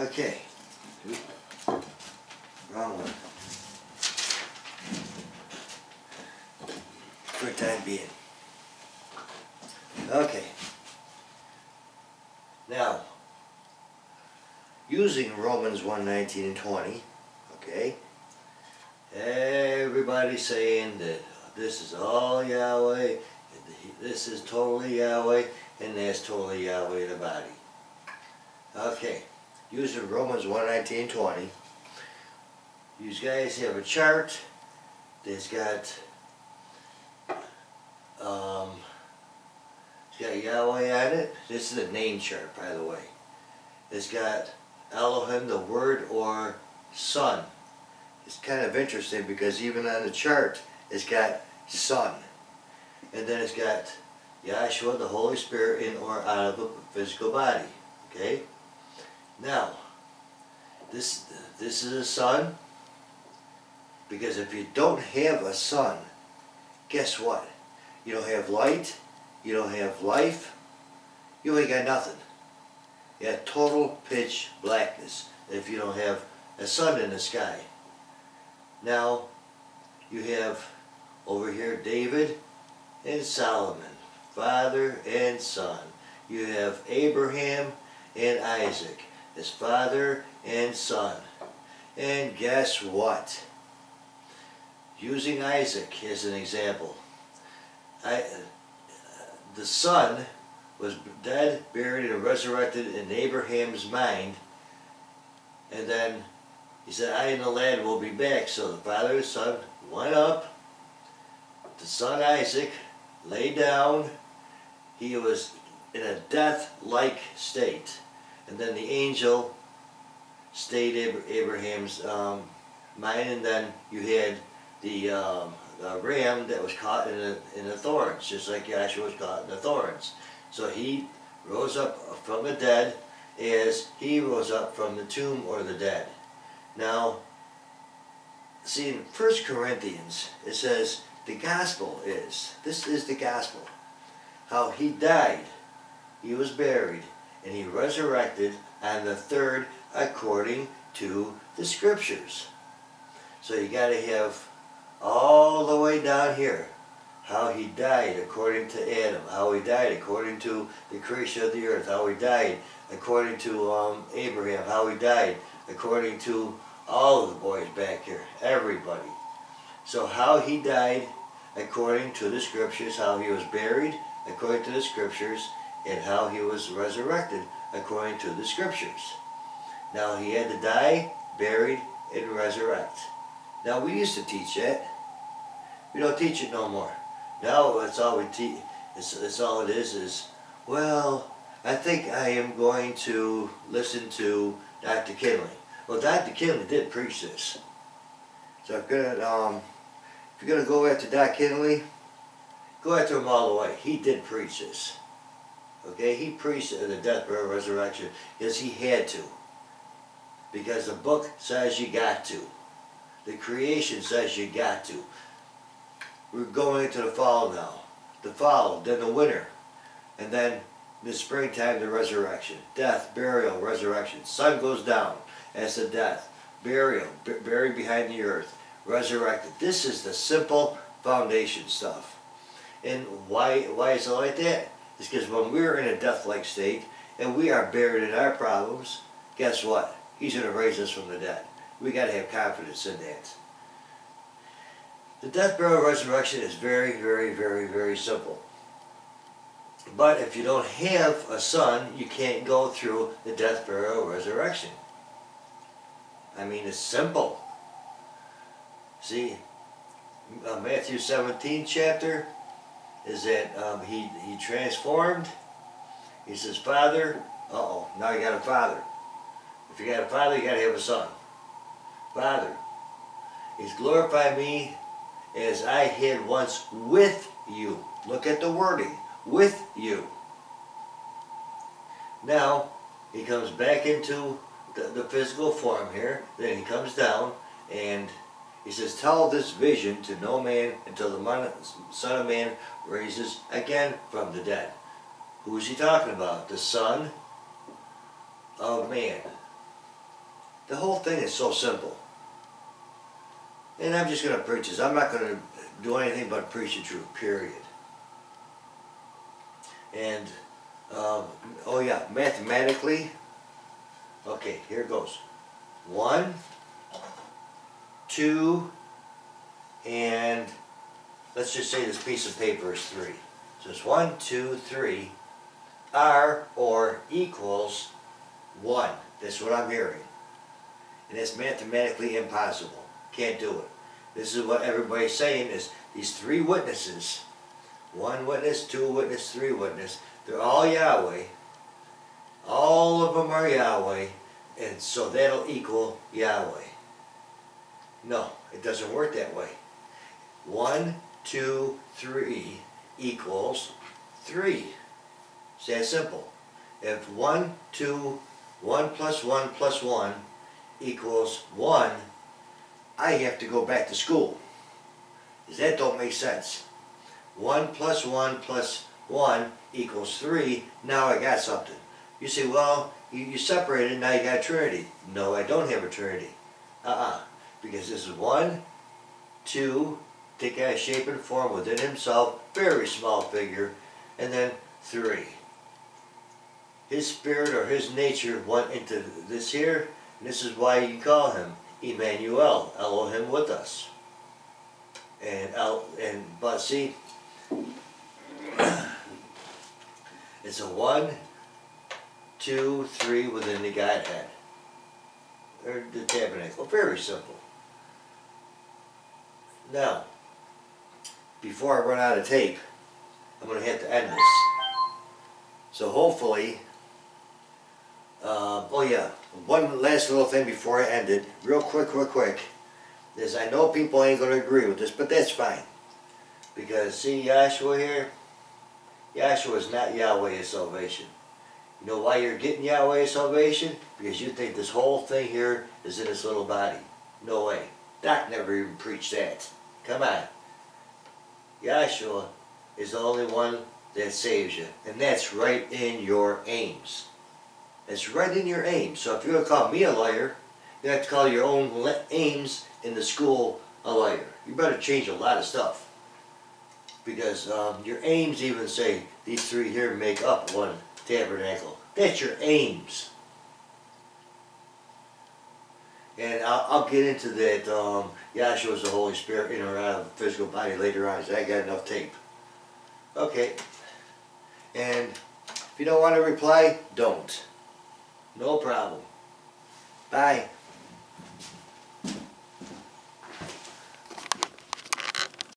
Okay. Wrong one. For the time being. Okay. Now, using Romans 1:19 and 20, okay, everybody's saying that this is all Yahweh, this is totally Yahweh, and that's totally Yahweh in the body. Okay, using Romans 1:19 and 20, you guys have a chart that's got it's got Yahweh on it. This is a name chart, by the way. It's got Elohim, the Word, or Son. It's kind of interesting because even on the chart, it's got Son. And then it's got Yahshua, the Holy Spirit, in or out of a physical body. Okay? Now, this is a Son, because if you don't have a Son, guess what? You don't have light, you don't have life, you ain't got nothing. You have total pitch blackness if you don't have a sun in the sky. Now, you have over here David and Solomon, father and son. You have Abraham and Isaac as father and son. And guess what? Using Isaac as an example, the son was dead, buried, and resurrected in Abraham's mind. And then he said, I and the lad will be back. So the father and son went up. The son Isaac lay down. He was in a death-like state. And then the angel stayed Abraham's mind. And then you had the ram that was caught in the thorns, just like Yahshua was caught in the thorns. So he rose up from the dead as he rose up from the tomb or the dead. Now, see in 1 Corinthians, it says the gospel is, this is the gospel, how he died, he was buried, and he resurrected on the third according to the scriptures. So you got to have all the way down here, how he died according to Adam, how he died according to the creation of the earth, how he died according to Abraham, how he died according to all of the boys back here, everybody. So how he died according to the scriptures, how he was buried according to the scriptures, and how he was resurrected according to the scriptures. Now he had to die, buried, and resurrect. Now we used to teach that. We don't teach it no more. Now that's all we teach. It's all it is, well, I think I am going to listen to Dr. Kinley. Well, Dr. Kinley did preach this. So if you're gonna go after Dr. Kinley, go after him all the way. He did preach this. Okay, he preached the death, burial, resurrection because he had to. Because the book says you got to. The creation says you got to. We're going into the fall now. The fall, then the winter, and then in the springtime the resurrection. Death, burial, resurrection. Sun goes down. That's the death. Burial, buried behind the earth. Resurrected. This is the simple foundation stuff. And why is it like that? It's because when we're in a death-like state and we are buried in our problems, guess what? He's going to raise us from the dead. We got to have confidence in that. The death, burial, resurrection is very, very, very, very simple. But if you don't have a son, you can't go through the death, burial, resurrection. I mean, it's simple. See, Matthew 17 chapter is that he transformed. He says, Father, now you got a father. If you got a father, you got to have a son. Father, he's glorified me as I had once with you. Look at the wording, with you. Now, he comes back into the physical form here. Then he comes down and he says, tell this vision to no man until the Son of Man raises again from the dead. Who is he talking about? The Son of Man. The whole thing is so simple. And I'm just going to preach this. I'm not going to do anything but preach the truth, period. And, oh yeah, mathematically, okay, here it goes. 1, 2, and let's just say this piece of paper is 3. So it's 1, 2, 3, are or equals 1. That's what I'm hearing. And it's mathematically impossible. Can't do it. This is what everybody's saying is these 3 witnesses, 1 witness, 2 witness, 3 witness, they're all Yahweh. All of them are Yahweh, and so that'll equal Yahweh. No, it doesn't work that way. 1, 2, 3 equals 3. It's that simple. If 1, 2, 1 plus 1 plus 1 equals 1, I have to go back to school. Because that don't make sense. 1 plus 1 plus 1 equals 3. Now I got something. You say, well, you separated, now you got a trinity. No, I don't have a trinity. Because this is 1, 2, take a shape and form within himself, very small figure, and then 3. His spirit or his nature went into this here, and this is why you call him Emmanuel, Elohim with us. But see, it's a 1, 2, 3 within the Godhead, or the tabernacle. Very simple. Now, before I run out of tape, I'm going to have to end this. So hopefully, oh yeah, one last little thing before I end it, real quick, is I know people ain't going to agree with this, but that's fine. Because see Yahshua here, Yahshua is not Yahweh's salvation. You know why you're getting Yahweh's salvation? Because you think this whole thing here is in this little body. No way. Doc never even preached that. Come on. Yahshua is the only one that saves you. And that's right in your aims. It's right in your aims. So if you're going to call me a liar, you have to call your own aims in the school a liar. You better change a lot of stuff. Because your aims even say these 3 here make up one tabernacle. That's your aims. And I'll get into that Yahshua is the Holy Spirit in or out of the physical body later on, so I got enough tape. Okay. And if you don't want to reply, don't. No problem. Bye.